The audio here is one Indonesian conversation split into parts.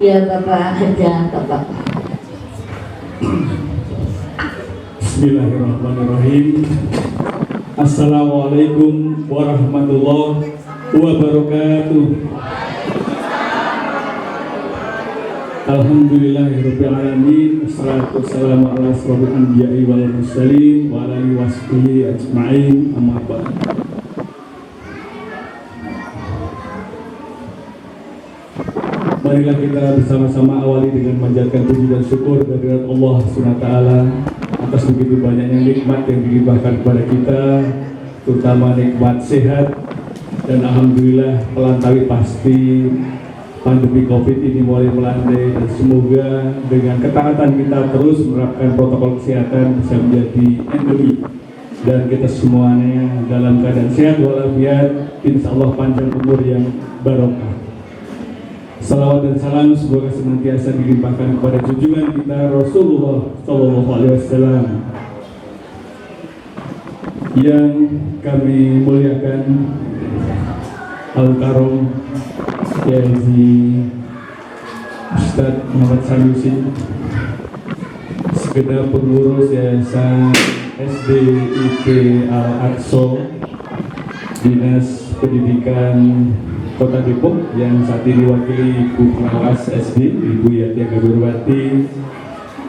Ya Bapak aja Bapak. Bismillahirrahmanirrahim. Assalamualaikum warahmatullahi wabarakatuh. Alhamdulillahirabbil alamin. Wassalatu wassalamu ala asyrofil anbiya'i wal mursalin wa ala alihi washabihi ajma'in. Amma ba'd. Marilah kita bersama-sama awali dengan memanjatkan puji dan syukur kehadirat Allah SWT atas begitu banyaknya nikmat yang dilimpahkan kepada kita, terutama nikmat sehat. Dan alhamdulillah pelantari pasti pandemi COVID ini mulai melandai, dan semoga dengan ketaatan kita terus menerapkan protokol kesehatan bisa menjadi endemi dan kita semuanya dalam keadaan sehat walafiat, insya Allah panjang umur yang barokah. Salawat dan salam semoga senantiasa dilimpahkan kepada junjungan kita Rasulullah SAW yang kami muliakan, Al-Karom Yazi Ustadz Muhammad Sanusi, segenap pengurus Yayasan SDIP Al-Aqsa Dinas Pendidikan Kota Depok yang saat ini wakili Ibu Pengawas SD, Ibu Yati Agawirwati,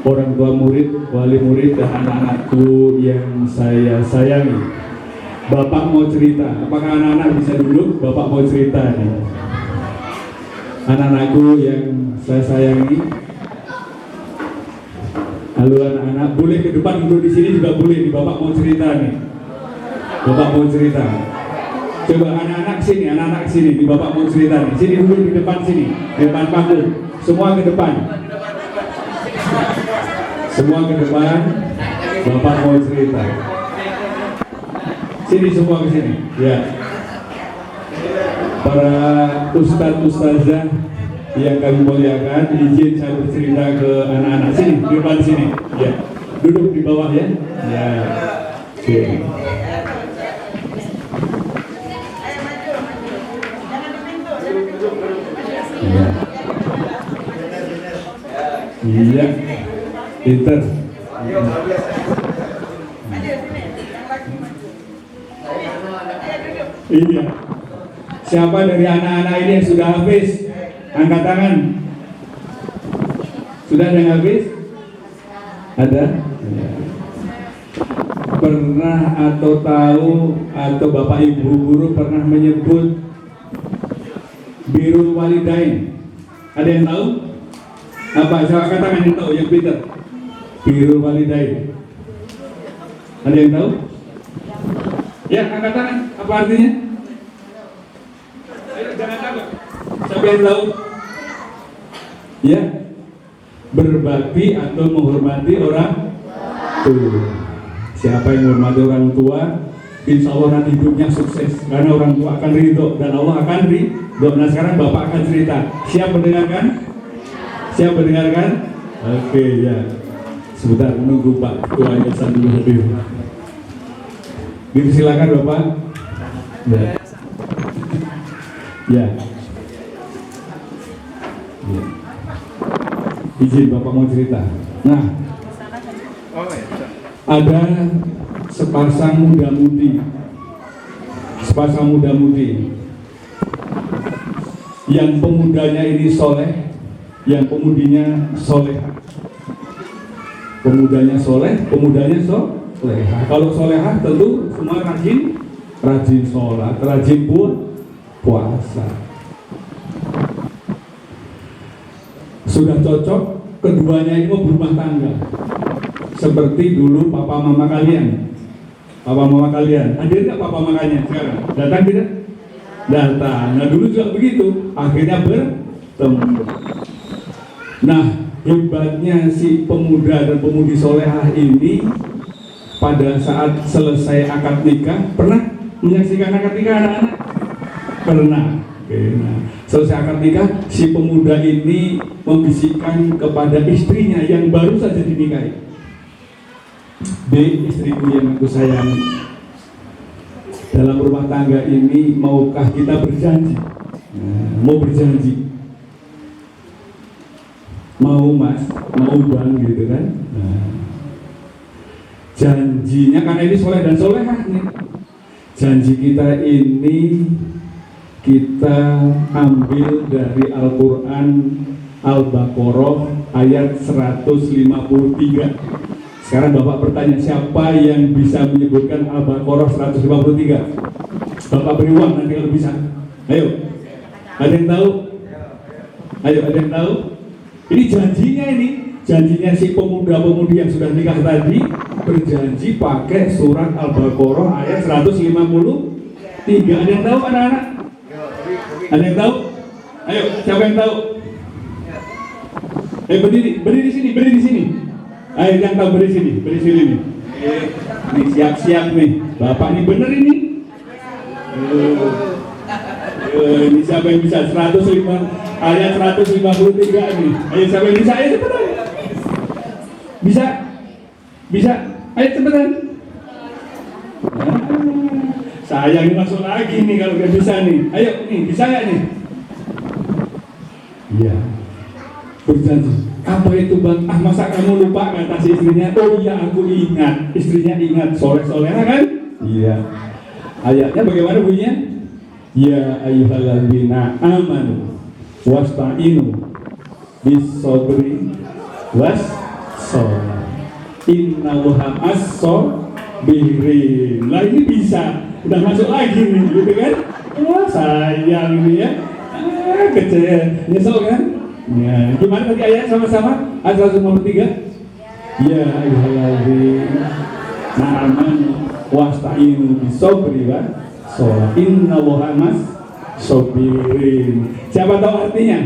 orang tua murid, wali murid, dan anak-anakku yang saya sayangi. Bapak mau cerita, apakah anak-anak bisa duduk? Bapak mau cerita nih. Anak-anakku yang saya sayangi, halo anak-anak, boleh ke depan duduk di sini juga boleh. Bapak mau cerita nih. Bapak mau cerita. Coba anak-anak sini, di bapak mau cerita nih. Sini dulu di depan sini, di depan panggung. Semua ke depan. Semua ke depan. Bapak mau cerita. Sini semua ke sini. Ya. Para ustadz-ustazah yang kami muliakan, izin saya bercerita ke anak-anak sini, di depan sini. Ya. Duduk di bawah ya. Ya. Oke. Iya, pinter. Iya. Siapa dari anak-anak ini yang sudah habis? Angkat tangan. Sudah ada yang habis? Ada? Ya. Pernah atau tahu atau bapak ibu guru pernah menyebut birrul walidain? Ada yang tahu? Apa? Saya katakan yang tahu, yang pintar. Birrul walidain. Ada yang tahu? Ya, angkat tangan. Apa artinya? Ayo, jangan takut. Siapa yang tahu? Ya, berbakti atau menghormati orang tua. Siapa yang menghormati orang tua, insya Allah nanti hidupnya sukses. Karena orang tua akan ridho dan Allah akan ridho. Nah sekarang Bapak akan cerita. Siap mendengarkan? Siap mendengarkan? Oke, ya. Sebentar menunggu Pak Ketua Yayasan dulu hadir. Silakan Bapak. Ya. Ya. Ya. Izin Bapak mau cerita. Nah, ada sepasang muda-mudi yang pemudanya ini soleh, yang pemudinya solehah. Pemudanya soleh, pemudanya solehah. Kalau solehah tentu semua rajin sholat, rajin puasa. Sudah cocok, keduanya ini mau berumah tangga. Seperti dulu papa mama kalian. Papa mama kalian, hadir nggak papa mamanya sekarang? Datang tidak? Datang. Nah dulu juga begitu. Akhirnya bertemu. Nah hebatnya si pemuda dan pemudi solehah ini pada saat selesai akad nikah, pernah menyaksikan akad nikah anak-anak? Pernah. Oke, nah, selesai akad nikah, si pemuda ini membisikkan kepada istrinya yang baru saja dinikahi. Istriku yang aku sayangi, dalam rumah tangga ini maukah kita berjanji? Mau berjanji mau mas, mau bang gitu kan. Nah, janjinya karena ini soleh dan solehah nih. Janji kita ini kita ambil dari Al-Quran Al-Baqarah ayat 153. Sekarang Bapak bertanya, siapa yang bisa menyebutkan Al-Baqarah 153? Bapak beri uang nanti kalau bisa. Ayo, ada yang tahu? Ayo, ada yang tahu? Ini janjinya si pemuda-pemudi yang sudah nikah tadi berjanji pakai surat Al-Baqarah ayat 153. Ada yang tahu anak-anak? Ada yang tahu? Ayo, siapa yang tahu? Berdiri di sini. Ayo, yang tahu berdiri sini nih. Ini siap-siap nih. Bapak ini bener ini. Ini siapa yang bisa? 105 ayat 153 ini. Ayo, siapa yang bisa? Ayo cepetan. Bisa. Ayo cepetan. Saya ini masuk lagi nih kalau nggak bisa nih. Ayo nih, bisa nggak nih? Iya. Berjanji. Apa itu bang? Masa kamu lupa kata si istrinya? Oh iya, aku ingat. Istrinya ingat. Soleh-solehah kan? Iya. Ayatnya bagaimana bunyinya? Ya ayyuhalladzina amanu wasta'inu bis-sabri was-shalah. Innallaha as-sabirin. Lah ini bisa. Udah masuk lagi nih, gitu kan? Wah, sayang ini ya. Kecil. Nyesel kan? Ya, gimana tadi ayat sama-sama? Ayat 153. Ya ayyuhalladzina amanu wasta'inu bis-sabri was-shalah. Innallaha as-sabirin. Siapa tahu artinya?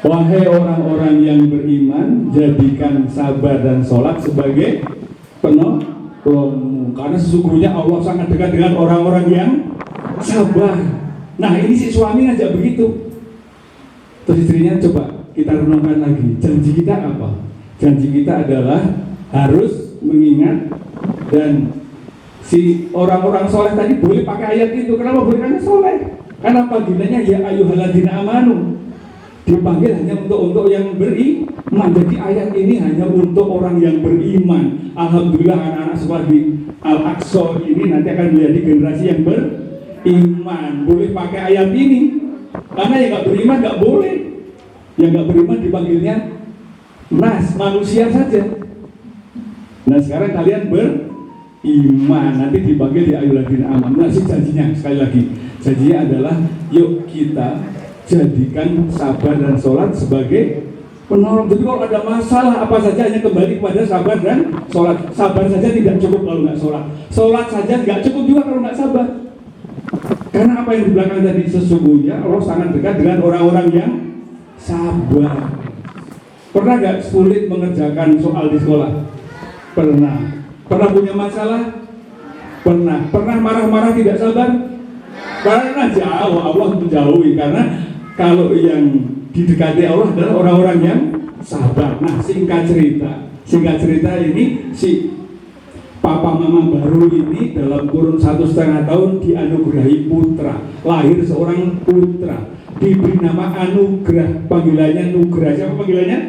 Wahai orang-orang yang beriman, jadikan sabar dan sholat sebagai penolongmu. Karena sesungguhnya Allah sangat dekat dengan orang-orang yang sabar. Nah, ini si suami ngajak begitu. Terus istrinya, coba kita renungkan lagi. Janji kita apa? Janji kita adalah harus mengingat. Dan si orang-orang soleh tadi boleh pakai ayat itu. Kenapa boleh? Karena soleh. Karena panggilannya ya ayyuhalladzina amanu. Dipanggil hanya untuk yang beriman. Jadi ayat ini hanya untuk orang yang beriman. Alhamdulillah anak-anak sekolah di Al-Aqsa ini nanti akan menjadi generasi yang beriman. Boleh pakai ayat ini. Karena yang nggak beriman nggak boleh. Yang nggak beriman dipanggilnya manusia saja. Nah sekarang kalian beriman, nanti dipanggil di ayyuhalladzina amanu. Nah si janjinya sekali lagi, janjinya adalah yuk kita jadikan sabar dan sholat sebagai penolong. Jadi kalau ada masalah apa saja hanya kembali kepada sabar dan sholat. Sabar saja tidak cukup kalau nggak sholat. Sholat saja nggak cukup juga kalau nggak sabar. Karena apa yang di belakang tadi, sesungguhnya Allah sangat dekat dengan orang-orang yang sabar. Pernah nggak sulit mengerjakan soal di sekolah? Pernah. Pernah punya masalah? Pernah. Pernah marah-marah tidak sabar? Karena jauh, Allah menjauhi. Karena kalau yang didekati Allah adalah orang-orang yang sabar. Nah, singkat cerita ini si papa mama baru ini dalam kurun 1,5 tahun dianugerahi putra, lahir seorang putra, diberi nama Anugrah, panggilannya Nugrah. Siapa panggilannya?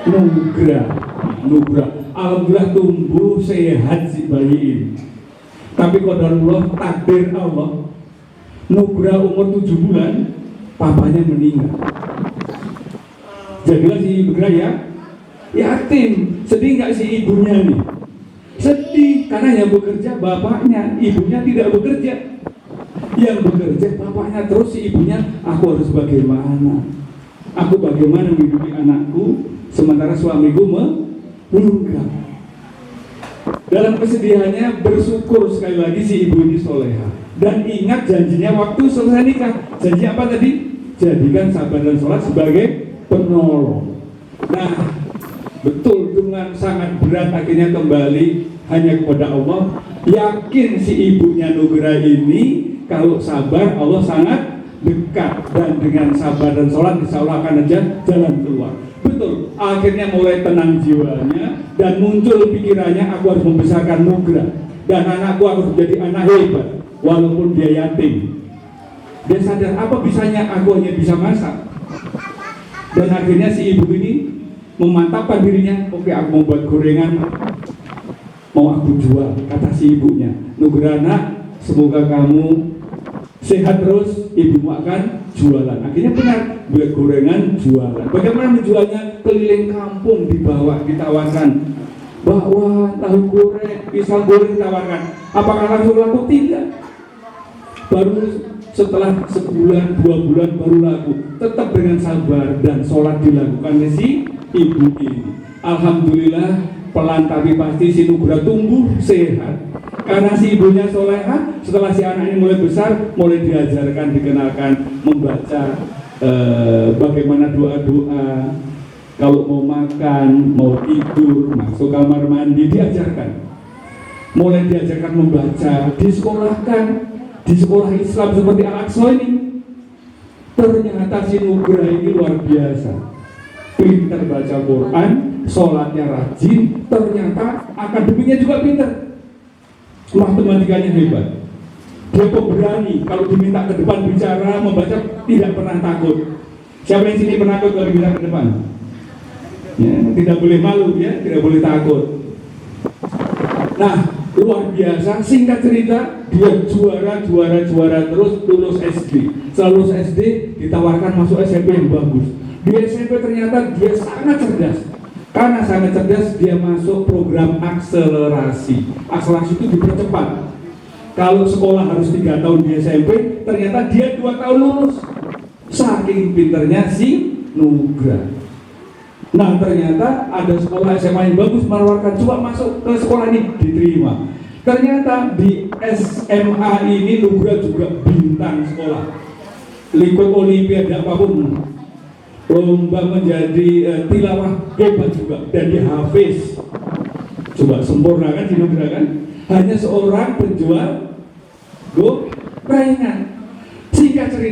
Nugrah. Alhamdulillah tumbuh sehat si bayi ini. Tapi qadarullah, takdir Allah, Nugrah umur 7 bulan papanya meninggal. Jadilah si Nugrah ya yatim. Sedih nggak si ibunya nih? Sedih karena yang bekerja bapaknya, ibunya tidak bekerja. Yang bekerja bapaknya, terus si ibunya, aku harus bagaimana? Aku bagaimana menghidupi anakku sementara suamiku meninggal. Dalam kesedihannya bersyukur sekali lagi si ibu ini soleha dan ingat janjinya waktu selesai nikah. Janji apa tadi? Jadikan sabar dan sholat sebagai penolong. Nah, betul dengan sangat berat akhirnya kembali hanya kepada Allah. Yakin si ibunya Nugrah ini kalau sabar Allah sangat dekat, dan dengan sabar dan sholat insya Allah akan aja jalan keluar. Betul, akhirnya mulai tenang jiwanya dan muncul pikirannya, aku harus membesarkan Nugrah dan anakku harus menjadi anak hebat walaupun dia yatim. Dia sadar apa bisanya aku hanya bisa masak. Dan akhirnya si ibu ini memantapkan dirinya, oke aku mau buat gorengan, mau aku jual. Kata si ibunya, Nugrana, semoga kamu sehat terus, ibumu akan jualan. Akhirnya benar, buat gorengan jualan. Bagaimana menjualnya? Keliling kampung dibawa, ditawarkan bakwan, tahu goreng, pisang goreng ditawarkan. Apakah langsung laku? Tidak. Baru setelah sebulan, 2 bulan baru laku. Tetap dengan sabar dan sholat dilakukan oleh si ibu ini. Alhamdulillah, pelan tapi pasti si Nugra tumbuh sehat. Karena si ibunya solehah, setelah si anak ini mulai besar, mulai diajarkan, dikenalkan membaca bagaimana doa-doa. Kalau mau makan, mau tidur, masuk kamar mandi, diajarkan. Mulai diajarkan membaca, disekolahkan di sekolah Islam seperti Al-Aqsa ini. Ternyata si Nugra ini luar biasa, pintar baca Quran, sholatnya rajin, ternyata akademiknya juga pintar, matematikanya hebat. Dia pemberani, kalau diminta ke depan bicara, membaca, tidak pernah takut. Siapa yang sini pernah takut kalau diminta ke depan? Ya, tidak boleh malu ya, tidak boleh takut. Nah, luar biasa. Singkat cerita, dia juara terus, lulus SD. Setelah lulus SD ditawarkan masuk SMP yang bagus. Di SMP ternyata dia sangat cerdas. Karena sangat cerdas, dia masuk program akselerasi. Akselerasi itu dipercepat. Kalau sekolah harus 3 tahun di SMP, ternyata dia 2 tahun lulus. Saking pinternya si Nugra. Nah, ternyata ada sekolah SMA yang bagus menawarkan, coba masuk ke sekolah ini, diterima. Ternyata di SMA ini Nugra juga bintang sekolah. Ikut olimpiade apapun, lomba menjadi tilawah hebat juga, dan dia hafiz. Coba sempurna kan si Nugra kan? Hanya seorang penjual gorengan. Singkat cerita,